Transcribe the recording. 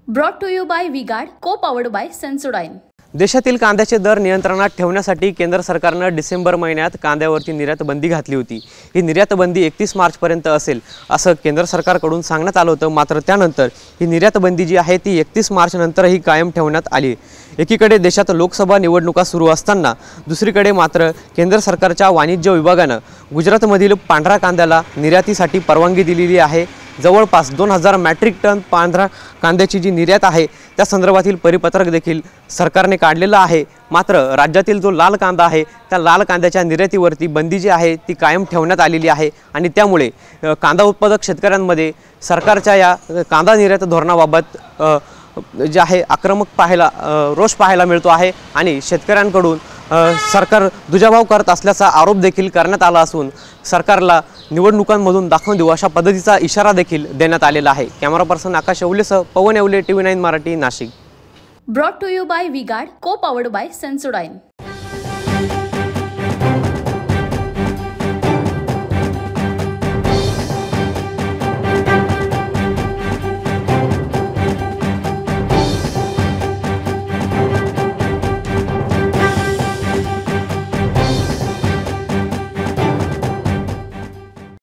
Brought to you by V-Guard, co-powered by Sensodyne. देशातील कांद्याचे दर नियंत्रणात ठेवण्यासाठी केंद्र सरकारने डिसेंबर महिन्यात कांद्यावरती निर्यात बंदी घातली होती। ही निर्यात बंदी 31 मार्च पर्यंत असेल असं केंद्र सरकारकडून सांगण्यात आलं होतं। मात्र त्यानंतर ही निर्यात बंदी जी आहे ती 31 मार्च नंतरही कायम ठेवण्यात आली। एकीकडे देशात लोकसभा निवडणुका सुरू असताना दुसरीकडे मात्र केंद्र सरकारच्या वाणिज्य विभागाने गुजरातमधील पांढरा कांद्याला निर्यातीसाठी परवानगी दिलेली आहे। जवळपास 2000 मेट्रिक टन पांढरा कांद्याची जी निर्यात आहे त्या संदर्भातील परिपत्रक देखील सरकारने काढलेलं आहे। मात्र राज्यातील जो लाल कांदा आहे त्या लाल कांद्याच्या निर्यातीवरती बंदी जी आहे ती कायम ठेवण्यात आलेली आहे आणि त्यामुळे कांदा उत्पादक शेतकऱ्यांमध्ये सरकारच्या या कांदा निर्यात धोरणाबाबत जे आहे आक्रमक रोष पाहायला मिळतो आहे आणि शेतकऱ्यांकडून सरकार दुजाभाव करत असल्याचा आरोप देखील करण्यात आला असून सरकारला निवडणुकांमधून दाखवून देऊ अशा पद्धतीचा इशारा देखील देण्यात आलेला आहे। कॅमेरा पर्सन आकाश येवलेसह Pawan Yewale, TV9 Marathi, Nashik. Brought to you by V-Guard, co-powered by Sensodyne.